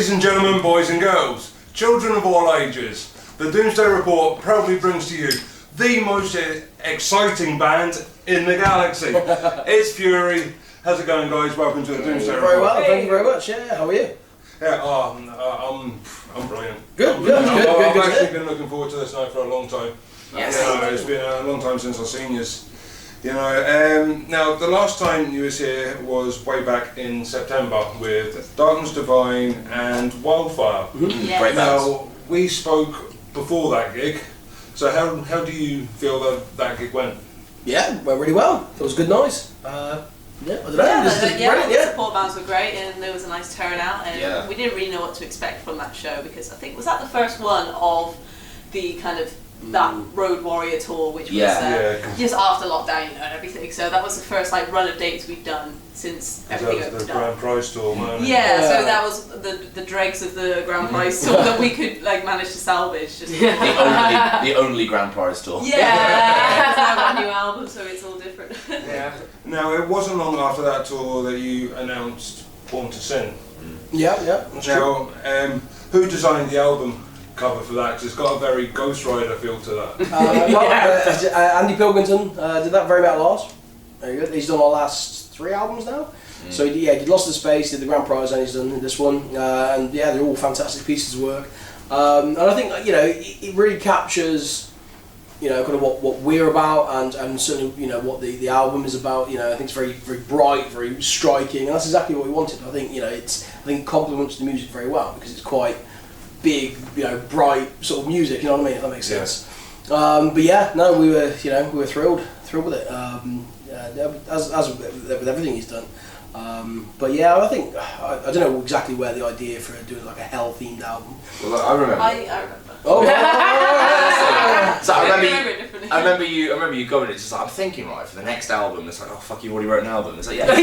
Ladies and gentlemen, boys and girls, children of all ages, the Doomsday Report proudly brings to you the most exciting band in the galaxy. It's Fury. How's it going, guys? Welcome to the Doomsday Report. Very well, thank you very much. Yeah, how are you? Yeah, I'm brilliant. Good. I've actually been looking forward to this night for a long time. Yes. It's been a long time since I've seen you. Now the last time you was here was way back in September with Darkness Divine and Wildfire. Mm-hmm. Yes. Great bands. Now we spoke before that gig, so how do you feel that gig went? Yeah, went really well. It was good noise. I don't know. The support bands were great, and there was a nice turnout, and we didn't really know what to expect from that show because I think was that the first one of the kind of that Road Warrior tour, which was just after lockdown, and everything. So that was the first run of dates we'd done since everything That was opened the up. Grand Prize tour, man. So that was the dregs of the Grand Prize tour that we could manage to salvage. Just the only Grand Prize tour. Yeah, it's now got a new album, so it's all different. Now it wasn't long after that tour that you announced Born to Sin. Yeah. Now, who designed the album cover for that? Because it's got a very Ghost Rider feel to that. Andy Pilkington did that Very Metal Art. Very good. He's done our last 3 albums now. So he Lost in Space, did the Grand Prize, and he's done this one. And they're all fantastic pieces of work. And I think it really captures kind of what we're about, and certainly what the album is about. I think it's very very bright, very striking, and that's exactly what we wanted. I think it complements the music very well because it's quite big, bright sort of music. You know what I mean? If that makes sense. But we were thrilled with it. As with everything he's done. But I think I don't know exactly where the idea for doing a hell themed album. Well, I remember. I remember. Oh. So I remember you going. It's just I'm thinking for the next album. It's like, oh fuck, you already wrote an album. It's like I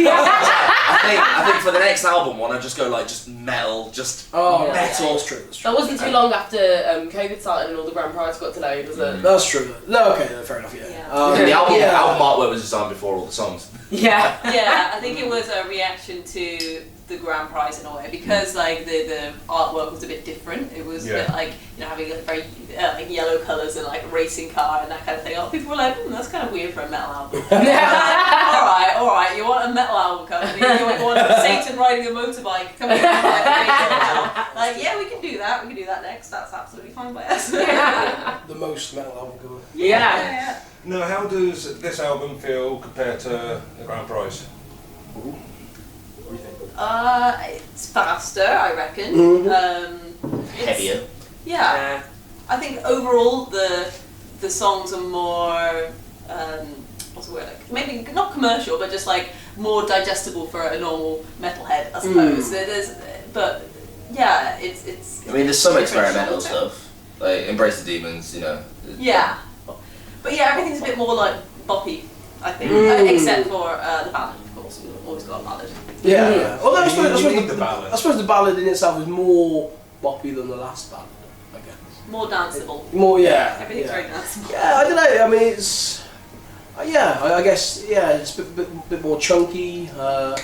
think for the next album one, I just go just metal, metal. That's true. That wasn't too long after COVID started and all the Grand Prize got delayed, was it? That's true. No, okay, fair enough. The album artwork was designed before all the songs. Yeah, I think it was a reaction to the Grand Prize in a way because the artwork was a bit different. It was a bit having very yellow colours and a racing car and that kind of thing. People were like, that's kind of weird for a metal album. all right, you want a metal album cover? You want Satan riding a motorbike? Come on, we can do that. We can do that next. That's absolutely fine by us. The most metal album cover. Yeah. Now, how does this album feel compared to the Grand Prize? Ooh. What do you think? It's faster, I reckon. Heavier. Yeah. I think overall the songs are more what's the word? Maybe not commercial, but just more digestible for a normal metalhead, I suppose. It's. I mean, there's some experimental stuff, like Embrace the Demons, Yeah. But everything's a bit more boppy, I think, except for the ballad, of course. We've always got a ballad. Yeah. Although I suppose the ballad in itself is more boppy than the last ballad, I guess. More danceable. More, Everything's very danceable. Yeah, I don't know. I mean, it's. I guess. It's a bit more chunky. I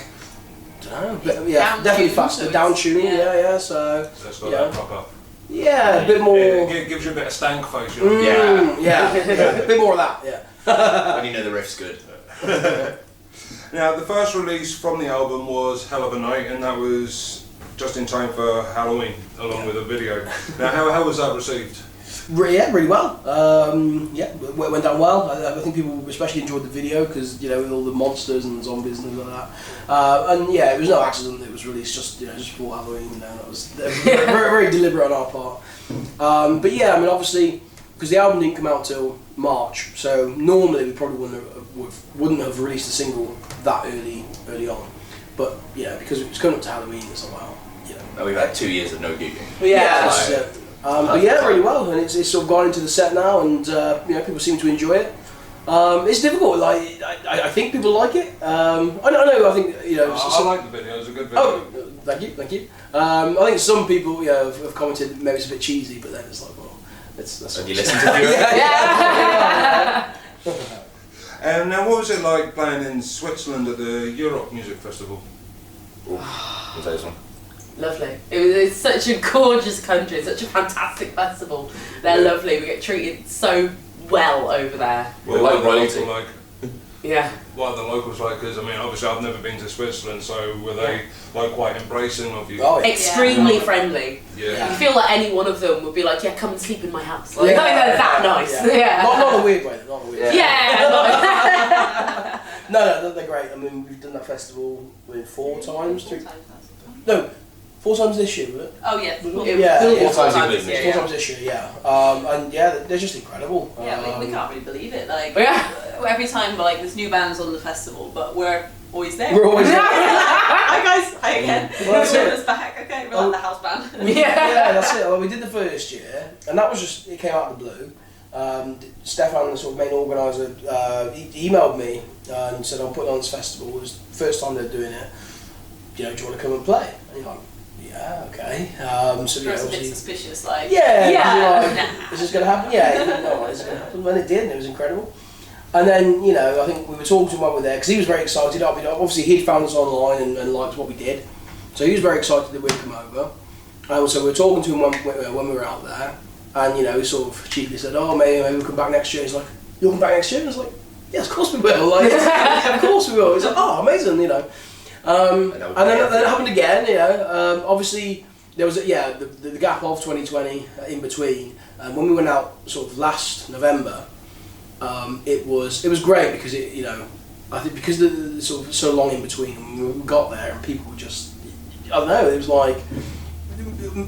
don't know. Definitely faster. Down tuning. Yeah. So it's got that proper. Yeah, a bit more. It gives you a bit of stank face. A bit more of that. Yeah. When you know the riff's good. Now, the first release from the album was Hell of a Night, and that was just in time for Halloween, along with a video. Now, how was that received? Really well. It went down well. I think people especially enjoyed the video because with all the monsters and zombies and things like that. It was no accident that it was released just before Halloween. That was very, very deliberate on our part. Obviously, because the album didn't come out till March, so normally we probably wouldn't have released a single that early on. But because it was coming up to Halloween, it's We've had 2 years of no gigging. Really well, and it's sort of gone into the set now, and people seem to enjoy it. It's difficult. I think people like it. I don't know. I think I like the video. It's a good video. Oh, thank you. I think some people have commented maybe it's a bit cheesy, but then it's that's. Have you listened to it? Now, what was it like playing in Switzerland at the Europe Music Festival? What's this one? Lovely. It's such a gorgeous country, such a fantastic festival. They're lovely. We get treated so well over there. Well, like royalty. Yeah. What are the locals like? Because I mean, obviously, I've never been to Switzerland, so were they like quite embracing of you? Oh, yeah. Extremely friendly. Yeah. You feel like any one of them would be like, yeah, come and sleep in my house. Like, they're that nice. Yeah. Not in a weird way. Not in a weird way. Yeah. No, they're great. I mean, we've done that festival 4 times. 4 3. times. No, 4 times this year, was it? Oh yeah. Yeah, 4 times in business. 4 times this year, yeah. And yeah, they're just incredible. Yeah, we can't really believe it. Like Yeah. every time, like there's new bands on the festival, but we're always there. We're always there. Hi guys, hi again. Well, that's We're it. back. Okay, we're like the house band. Yeah, that's it. Well, we did the first year, and that was just, it came out of the blue. Stefan, the sort of main organiser, he emailed me and said, I'm putting on this festival. It was the first time they're doing it. You know, do you want to come and play? And you're like, yeah, okay. So It was a bit suspicious, like. yeah. Yeah. Is this going to happen? Yeah, no, is it going to happen? When it did, and it was incredible. And then, you know, I think we were talking to him while we were there, because he was very excited. Obviously, he'd found us online and liked what we did. So he was very excited that we'd come over. And so we were talking to him when we were out there. And, you know, he sort of cheekily said, oh, maybe we'll come back next year. He's like, you'll come back next year? And I was like, yeah, of course we will. Like, of course we will. He's like, oh, amazing, you know. And then it happened again, you know. Obviously, there was, the gap of 2020 in between. When we went out sort of last November, it was great because it, you know, I think because the sort of so long in between, and we got there and people were just, I don't know, it was like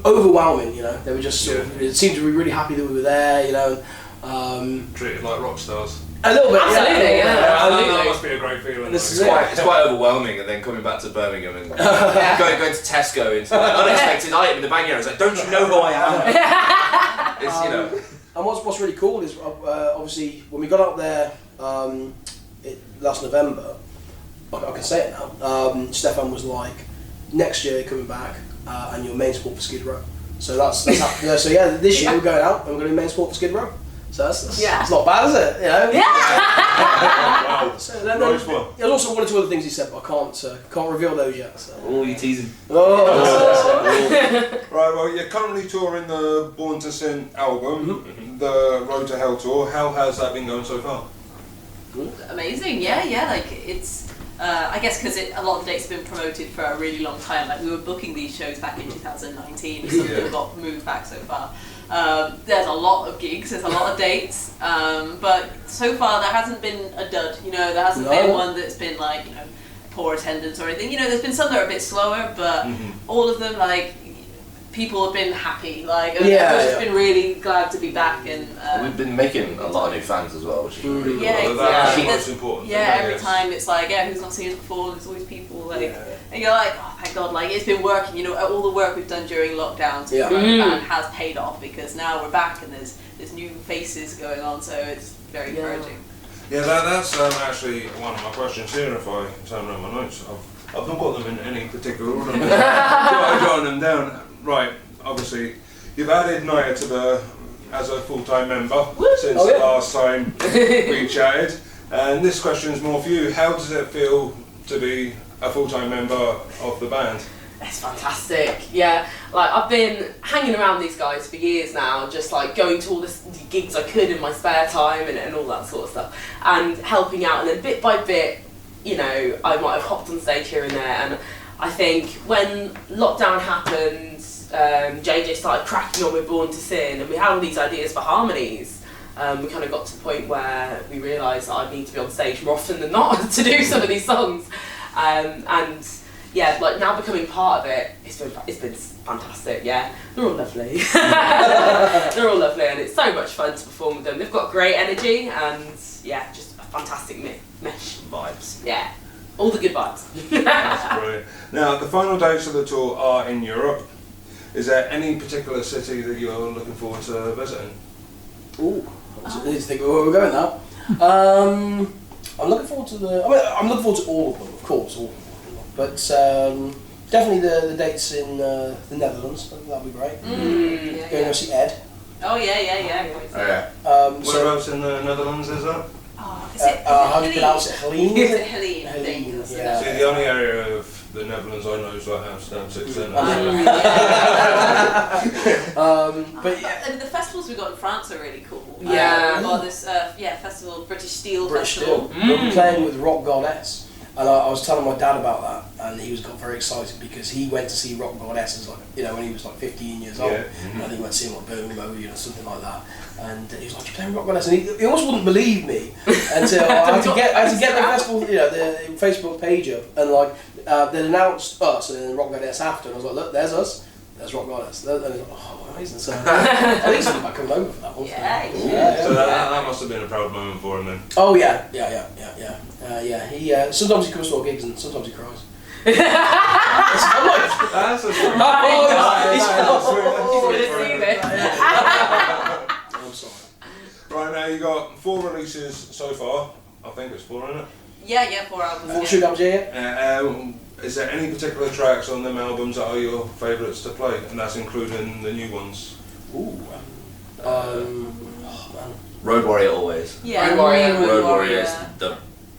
overwhelming, you know. They were just sort of, it seemed to be really happy that we were there, you know. Treated like rock stars. A little bit, Absolutely, yeah. That must be a great feeling. This like. It's quite overwhelming, and then coming back to Birmingham and going to Tesco into like unexpected item in the bag area. It's like, don't you know who I am? It's, you know. And what's really cool is obviously when we got out there last November, I can say it now. Stefan was like, next year coming back, and your main sport for Skid Row. So that's happening. So yeah, this year we're going out and we're going to be main sport for Skid Row. So that's it's not bad, is it? You know? Wow. So then, Nice one. there's also 1 or 2 other things he said, but I can't reveal those yet. So. Oh, you teasing. Oh, Right, well, you're currently touring the Born to Sin album, the Road to Hell tour. How has that been going so far? Amazing, yeah, like it's. I guess because a lot of the dates have been promoted for a really long time. Like we were booking these shows back in 2019. Some of them got moved back so far. There's a lot of gigs, there's a lot of dates, but so far there hasn't been a dud. You know, there hasn't been one that's been like, you know, poor attendance or anything. You know, there's been some that are a bit slower, but all of them, like, people have been happy. Like, everyone's just been really glad to be back. And we've been making a lot of new fans as well, which is really cool. yeah, That's the exactly. most important. Yeah, every time it's like, who's not seen us before? There's always people like, and you're like, oh thank God, like it's been working. You know, all the work we've done during lockdown to promote the band has paid off because now we're back and there's new faces going on. So it's very encouraging. Yeah, that's actually one of my questions here. If I turn around my notes, I've not got them in any particular order. I'm jotting them down. Right, obviously, you've added Naya as a full-time member since the last time we chatted. And this question is more for you. How does it feel to be a full-time member of the band? It's fantastic, yeah. Like I've been hanging around these guys for years now, just like going to all the gigs I could in my spare time and all that sort of stuff, and helping out. And then bit by bit, you know, I might have hopped on stage here and there. And I think when lockdown happened, JJ started cracking on with Born to Sin, and we had all these ideas for harmonies. We kind of got to the point where we realised that I need to be on stage more often than not to do some of these songs, and yeah, like now becoming part of it, it's been fantastic. Yeah, they're all lovely. They're all lovely, and it's so much fun to perform with them. They've got great energy, and yeah, just a fantastic mesh vibes. Yeah, all the good vibes. That's brilliant. Now, the final dates of the tour are in Europe. Is there any particular city that you're looking forward to visiting? Ooh, I need to think where we're going now. I'm looking forward to I'm looking forward to all of them, of course, all of them. But definitely the dates in the Netherlands. I think that'll be great. Going to see Ed. Oh yeah. Oh yeah. Whereabouts in the Netherlands is that? Oh, is it how do you pronounce it? Helene? Is it Helene? Helene, See, the only area of the Netherlands, I know is like Amsterdam City Centre. But yeah. And the festivals we got in France are really cool. Yeah. We got this festival, British Steel British Festival. Steel. We'll be playing with Rock Goddess. And I was telling my dad about that, and he got very excited because he went to see Rock Goddess as when he was like 15 years old. Yeah. And I think he went to see him like Birmingham or something like that. And he was like, "You're playing Rock Goddess," and he almost wouldn't believe me until I had to get the festival, the Facebook page up, and they announced us and then Rock Goddess after, and I was like, "Look, there's us, there's Rock Goddess," and I was like, "Oh, amazing!" So I think he's about coming over for that one. Yeah. So that must have been a proud moment for him then. Oh yeah. He sometimes he comes to our gigs and sometimes he cries. I'm like, That's a sweet. I'm sorry. Right now you got 4 releases so far. I think it's 4, isn't it? Yeah, 4 albums. What should albums here? Is there any particular tracks on them albums that are your favourites to play? And that's including the new ones. Ooh. Man. Road Warrior always. Yeah, Road Warrior is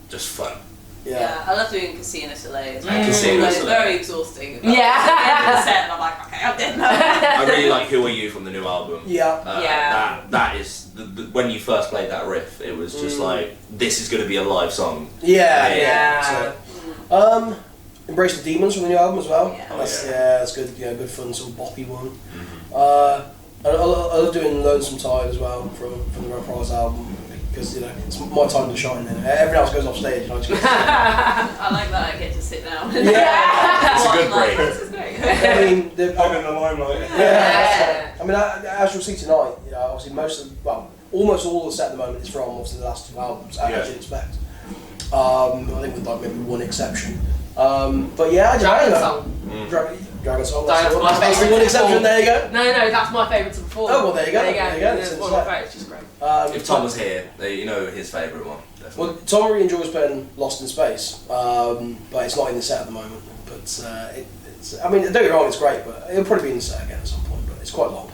just fun. Yeah, I love doing Casino Soleil as well. Casino But it's Soleil. very exhausting. Yeah. The set, and I'm like, okay, I'm dead now. I really like Who Are You from the new album. Yeah. That is when you first played that riff, it was just like, this is going to be a live song. Yeah. So, Embrace the Demons from the new album as well. Yeah. That's good. Yeah, good fun sort of boppy one. I love doing Lonesome Tide as well from the Red Prize album because it's my time to shine. Then everyone else goes off stage and I just get to sit. I like that I get to sit down. Yeah. It's a good break. This is great. I mean, I'm in the limelight. Yeah. I mean, as you'll see tonight, obviously almost all of the set at the moment is from obviously the last 2 albums, as you'd expect. I think with maybe one exception. But yeah, Dragon Song. Dragon Song. That's my That's the favourite. one exception. There you go. No, that's my favourite to perform. Oh well, there you go. It's one of my favourites. She's great. If Tom was here, you know his favourite one. Definitely. Well, Tom really enjoys playing Lost in Space, but it's not in the set at the moment. But it's. I mean, don't get me wrong, it's great, but it'll probably be in the set again at some point. But it's quite long.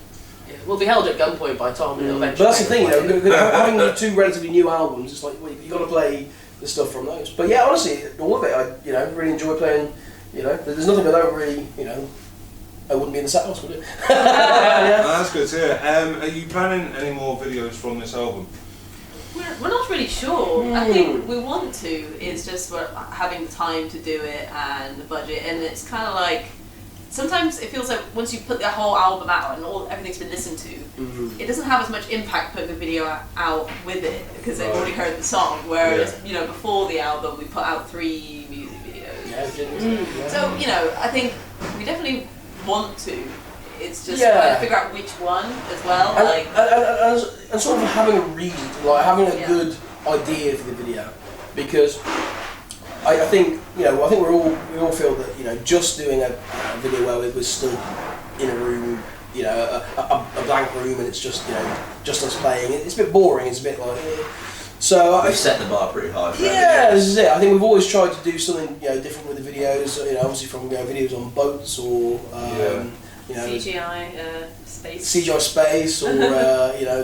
Yeah, we'll be held at gunpoint by Tom and it'll But eventually. that's the thing, having the 2 relatively new albums, it's like you got to play the stuff from those. But yeah, honestly, all of it, I really enjoy playing. There's nothing I don't really, I wouldn't be in the set house, would it? Yeah. That's good to hear. Are you planning any more videos from this album? We're not really sure. I think we want to. It's just we're having the time to do it and the budget, and it's kind of like sometimes it feels like once you put the whole album out and everything's been listened to, it doesn't have as much impact putting the video out with it because they've already heard the song. Whereas before the album we put out 3 music videos. So I think we definitely want to. It's just trying to figure out which one as well. And sort of having a reason, having a good idea for the video, because I think we all feel that just doing a video where we're stood in a room, a blank room, and it's just us playing. It's a bit boring. It's a bit like. So We've set the bar pretty high. This is it. I think we've always tried to do something different with the videos. Obviously from videos on boats or. CGI space. CGI space or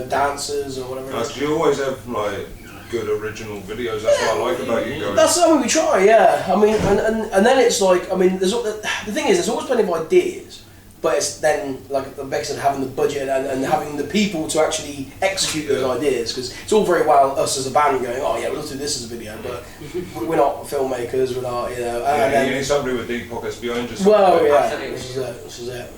dancers or whatever. Because you always have good original videos. That's what I like about you guys. That's something we try. Yeah. I mean, and then it's like there's the thing is there's always plenty of ideas, but it's then like Beck said, having the budget and having the people to actually execute those ideas, because it's all very well us as a band going, oh yeah, we'll do this as a video, but we're not filmmakers. We're not you need somebody with deep pockets behind you. Well, yeah. Absolutely. This is it.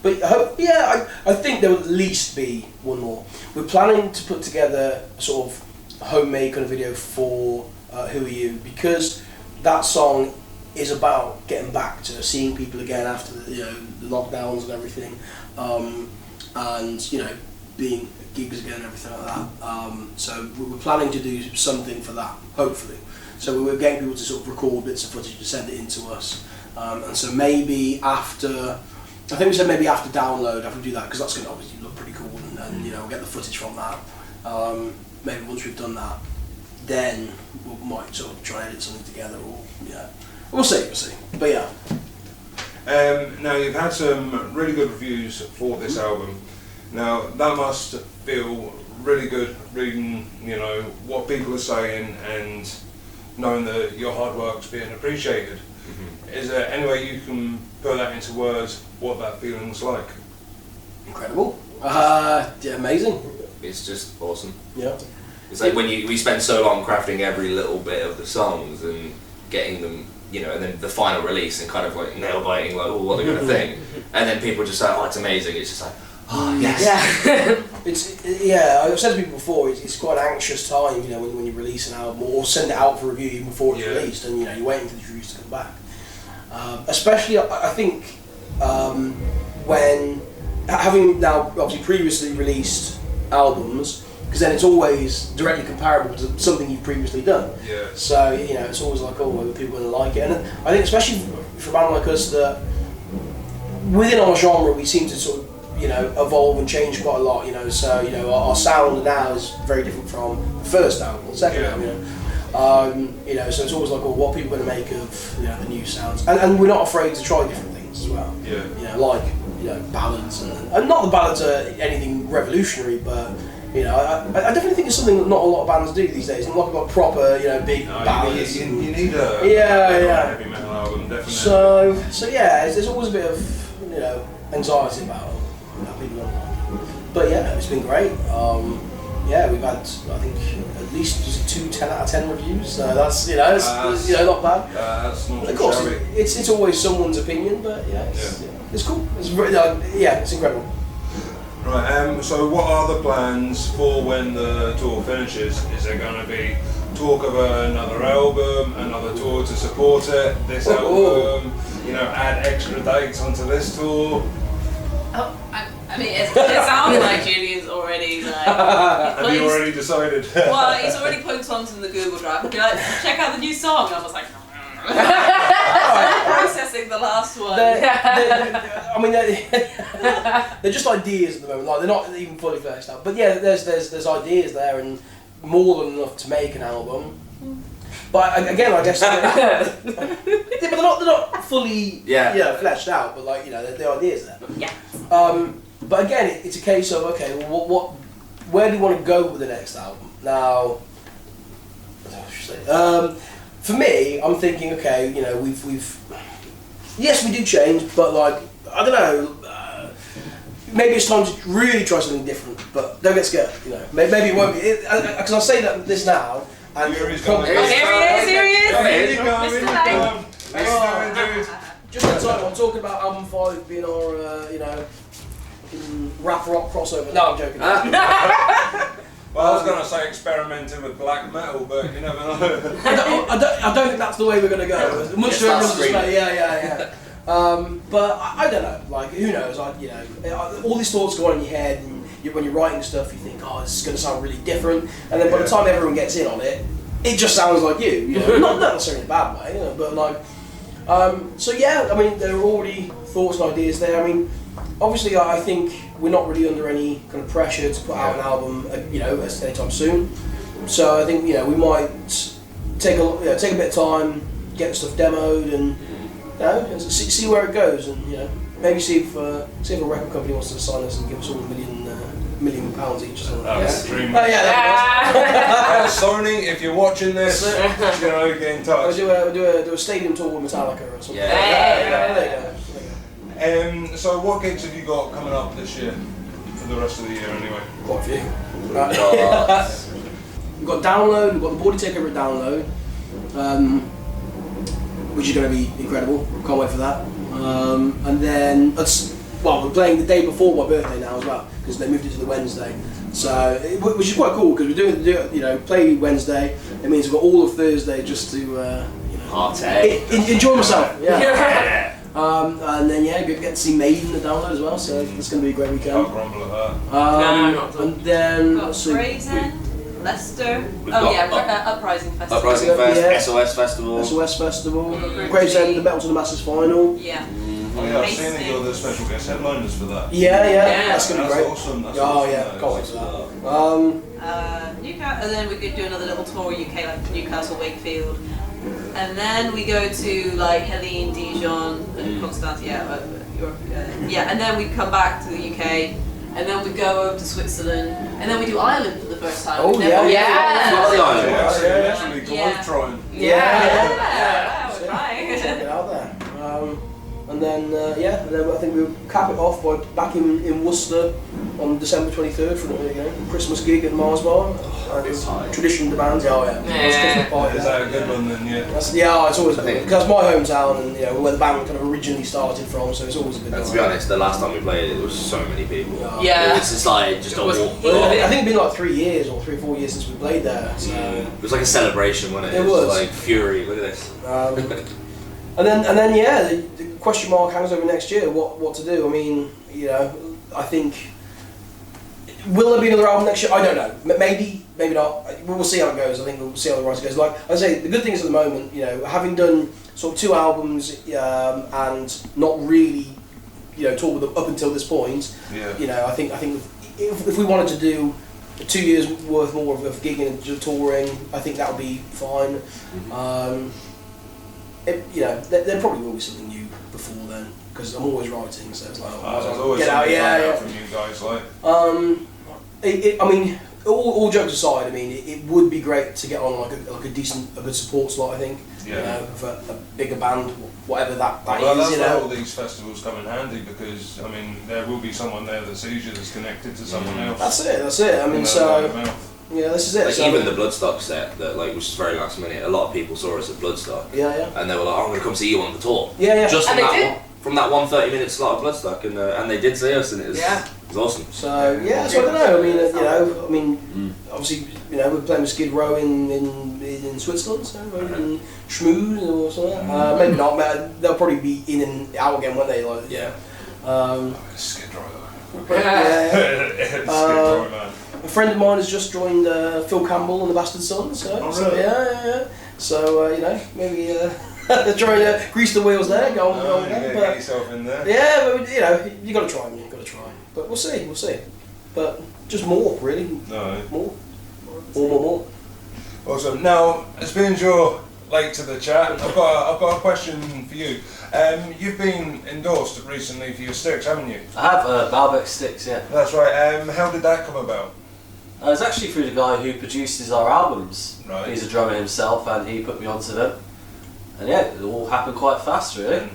But I think there will at least be one more. We're planning to put together a sort of homemade kind of video for Who Are You, because that song is about getting back to seeing people again after the lockdowns and everything, and being gigs again and everything like that. So we're planning to do something for that, hopefully. So we're getting people to sort of record bits of footage to send it in to us, and so maybe after. I think we said maybe after download, after we do that, because that's going to obviously look pretty cool, and we'll get the footage from that. Maybe once we've done that, then we might sort of try and edit something together, or we'll see. But yeah. Now you've had some really good reviews for this album. Now that must feel really good reading, what people are saying and knowing that your hard work's being appreciated. Is there any way you can put that into words, what that feeling's like? Incredible. Yeah, amazing. It's just awesome. Yeah. It's like when we spend so long crafting every little bit of the songs and getting them, you know, and then the final release and kind of like nail biting, like, oh, what they're gonna think, and then people just say, oh, it's amazing. It's just like, oh, yes. Yeah. I've said to people before, it's quite an anxious time, you know, when you release an album or send it out for review even before it's released, and you know, you're waiting for the reviews to come back. Especially, I think, when having now obviously previously released albums, because then it's always directly comparable to something you've previously done. Yeah. So you know, it's always like, oh, well, people are going to like it, and I think especially for a band like us that within our genre we seem to sort of, you know, evolve and change quite a lot. You know, so you know, our sound now is very different from the first album, or the second album. You know, so it's always like, well, what are people going to make of, you know, the new sounds, and we're not afraid to try different things as well. Yeah. You know, like, you know, ballads, and not the ballads are anything revolutionary, but you know, I definitely think it's something that not a lot of bands do these days. Not like proper, you know, big ballads. You need a heavy metal album, definitely. So yeah, there's always a bit of, you know, anxiety about how people don't like. But yeah, it's been great. Yeah, we've had, I think, at least just 2 10 out of 10 reviews, so that's, you know, it's you know, not bad. That's not Of course, it's always someone's opinion, but yeah, it's cool. It's really, it's incredible. Right, so what are the plans for when the tour finishes? Is there going to be talk of another album, another tour to support it, this album, you know, add extra dates onto this tour? Oh, I mean, it sounds like Julian's already like. Have you already decided? Well, he's already put songs in the Google Drive. He'll be like, check out the new song. And I was like, processing the last one. I mean, they're just ideas at the moment. Like, they're not even fully fleshed out. But yeah, there's ideas there, and more than enough to make an album. But again, I guess but they're not fully fleshed out. But like, you know, the ideas there. Yeah. But again, it's a case of, okay, well, where do you want to go with the next album? Now, for me, I'm thinking, okay, you know, we've yes, we do change, but like, I don't know, maybe it's time to really try something different, but don't get scared, you know. Maybe it won't be, because I'll say this now, and Here he is. Here he is. Just in time, I'm talking about album 5 being our, you know, rap rock crossover. No, I'm joking. Well, I was going to say experimenting with black metal, but you never know. I don't think that's the way we're going to go. Much to everyone's dismay. Yeah. But I don't know. Like, who knows? You know, all these thoughts go on in your head, and when you're writing stuff, you think, oh, this is going to sound really different. And then by the time everyone gets in on it, it just sounds like you. You know, not necessarily in a bad way, you know, but like. So yeah, I mean, there are already thoughts and ideas there. I mean, obviously, I think we're not really under any kind of pressure to put out an album, you know, anytime soon. So I think, you know, we might take a bit of time, get the stuff demoed, and you know, see where it goes, and you know, maybe see if a record company wants to sign us and give us all £1 million each or something. That's the dream. Sony, if you're watching this, you know, get in touch. We'll do a stadium tour with Metallica or something. Yeah. So what gigs have you got coming up this year? For the rest of the year anyway? Quite a few. We've got Download, we've got the Body Takeover at Download, which is going to be incredible. Can't wait for that. And then, we're playing the day before my birthday now as well, because they moved it to the Wednesday. So, which is quite cool, because we're doing, you know, play Wednesday. It means we've got all of Thursday just to, you know, enjoy myself. Yeah. And then get to see Maiden at Download as well, so it's going to be a great weekend. Can't grumble at that. And then got Brazen, Leicester. Uprising Festival. Uprising Fest, SOS Festival. SOS Festival. Gravesend, the Metal to the Masses final. Yeah. Oh yeah, I've seen that you're the special guest headliners for that. Yeah, that's going to be great. Awesome. That's Can't wait for that. Newcastle, and then we could do another little tour UK, like Newcastle, Wakefield. And then we go to like Helene, Dijon, and Constance, and then we come back to the UK, and then we go over to Switzerland, and then we do Ireland for the first time. Oh, We've never yeah. been to Literally globetrotting. Yeah, and then I think we'll cap it off by back in Worcester on December 23rd for a Christmas gig at Mars Bar. Tradition demands, Is that a good one then? Yeah. It's always a good one, because that's my hometown and where the band kind of originally started from, so it's always a good one. And to be honest, the last time we played it, there was so many people. Yeah. It's just like just a walk. I think it's been like 3 years or 3 or 4 years since we played there. So. It was like a celebration, wasn't it? It was like fury. Look at this. And then the question mark hangs over next year. What to do? I mean, I think. Will there be another album next year? I don't know. Maybe not. We'll see how it goes. I think we'll see how the writing goes. Like I say, the good thing is at the moment, having done sort of 2 albums and not really, toured with them up until this point. Yeah. I think if we wanted to do 2 years worth more of gigging and touring, I think that would be fine. There probably will be something new before then, because I'm always writing, so it's like there's always something out from you guys, like. I mean, all jokes aside, I mean, it would be great to get on like a good support slot. I think, for a bigger band, whatever that is. That's where all these festivals come in handy, because I mean, there will be someone there that sees you that's connected to someone else. That's it. I mean, yeah, this is it. Like even the Bloodstock set that which was very last minute. A lot of people saw us at Bloodstock. Yeah. And they were like, "I'm going to come see you on the tour." Yeah. Just from that one 30-minute slot of Bloodstock, and they did see us, and it was awesome. So so I don't know. I mean, obviously, we're playing with Skid Row in Switzerland, so maybe in Schmooze or something. Maybe not. But they'll probably be in and out again, won't they? Like, Skid Row. Skid Row, man. A friend of mine has just joined Phil Campbell and the Bastard Sons. So yeah. So maybe try and grease the wheels there. Go on. Get yourself in there. Yeah, but you got to try. You got to try. But we'll see. But just more, really. No. More. Awesome. Now, as being you're late to the chat, I've got a question for you. You've been endorsed recently for your sticks, haven't you? I have Balbec sticks, yeah. That's right. How did that come about? It's actually through the guy who produces our albums. Right. He's a drummer himself, and he put me onto them. And yeah, it all happened quite fast, really.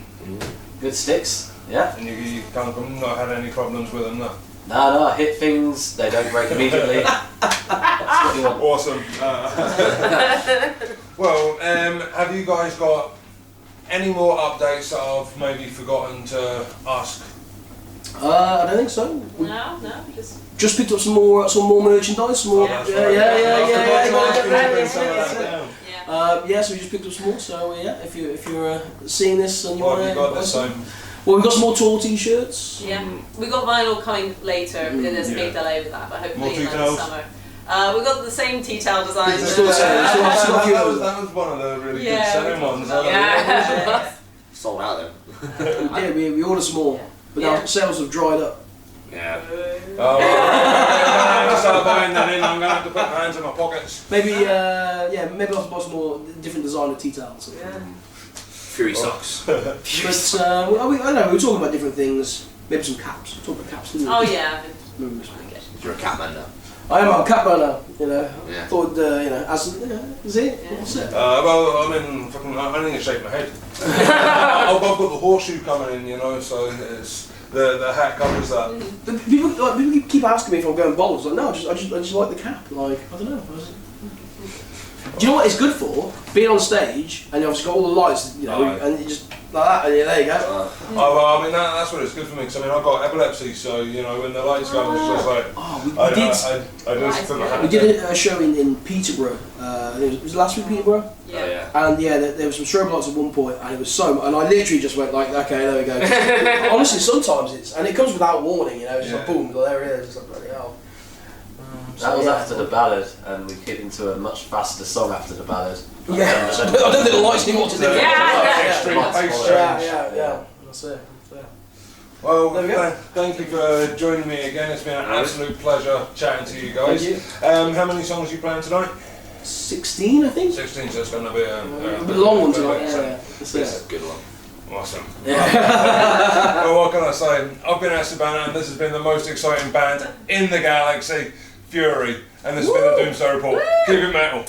Good sticks, yeah. And you can't not had any problems with them, no? No, I hit things, they don't break immediately. That's what you want. Awesome. Well, have you guys got any more updates that I've maybe forgotten to ask? I don't think so. No, Just picked up some more merchandise. Some more. That's Yeah. Yeah. So we just picked up some more. So if you're seeing this and you want What have you got this time? Well, we've got some more tour t-shirts. Yeah, we got vinyl coming later. There's a big delay with that, but hopefully in the summer. We've got the same tea-towel design. That was one of the really good selling ones. Yeah. Sold out then. Yeah, we ordered some more, but now sales have dried up. Yeah. I'm going to start buying that in. I'm going to have to put my hands in my pockets. Maybe I'll have to buy some more different design of tea towels. Yeah. Fury socks. But I don't know. We were talking about different things. Maybe some caps. Talk about caps. Didn't we? Oh yeah. You're a cat man now. I am a cat man now. Yeah. Thought is it? Yeah. What's it? Well, I mean, I need to shake my head. I've got the horseshoe coming in, so it's the hat covers that. But people keep asking me if I'm going bald. It's like, no, I just like the cap. Like, I don't know. Do you know what it's good for? Being on stage and you've obviously got all the lights, and you just like that, and there you go. I mean, that's what it's good for me, because I mean, I've got epilepsy, so when the lights go, it's just like I just put my hand. We did a show in Peterborough. I think it was last week, Peterborough. Yeah. And there was some strobe lights at one point, and it was and I literally just went like, okay, there we go. Honestly, sometimes and it comes without warning, it's just like boom, there it is. It's like bloody hell. That was after the ballad, and we hit into a much faster song after the ballad. Yeah, I don't think the lights knew what to do. Extreme bass change. Yeah. That's it. Well, thank you for joining me again. It's been an absolute pleasure chatting to you guys. Thank you. How many songs are you playing tonight? 16, I think. 16, so it's going to be a long one tonight. That's a good one. Awesome. Well, what can I say? I've been Esteban, and this has been the most exciting band in the galaxy, Fury, and this has been the Doomsday Report. Keep it metal.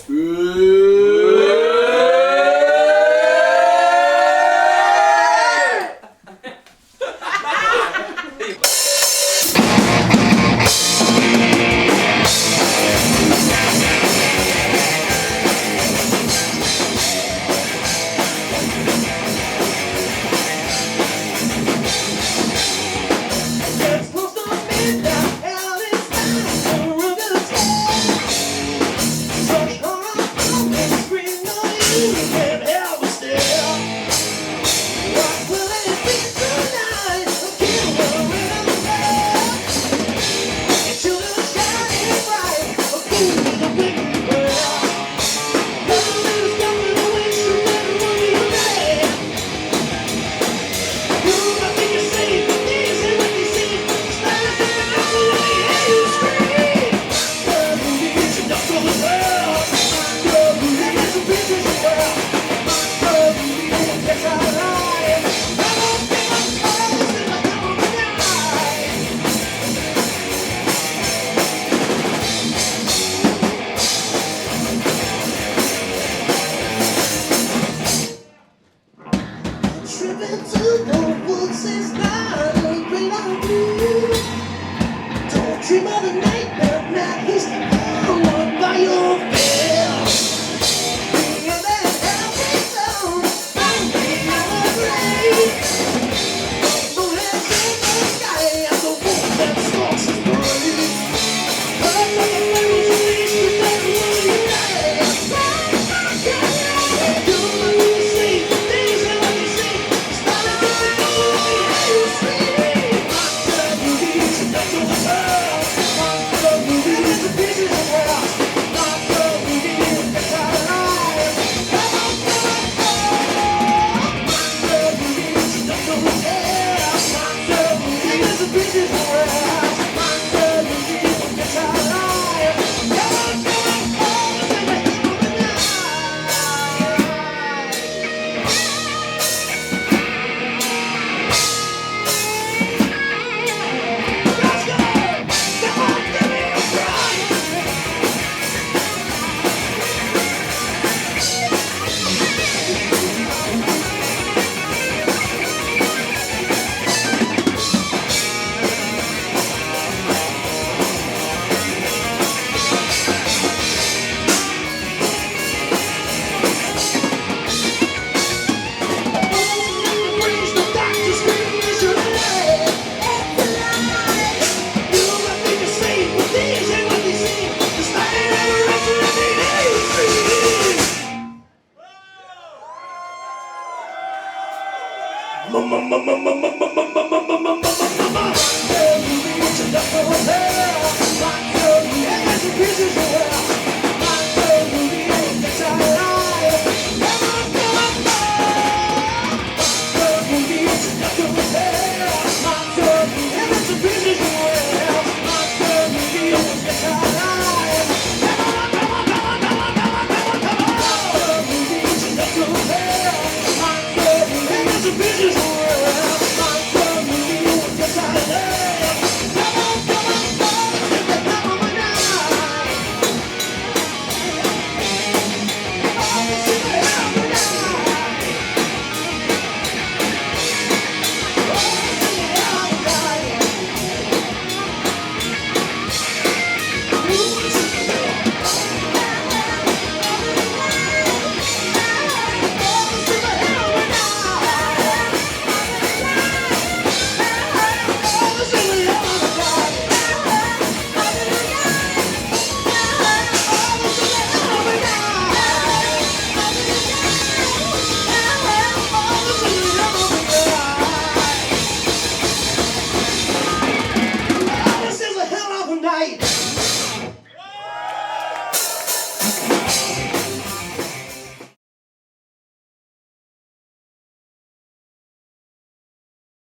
Pieces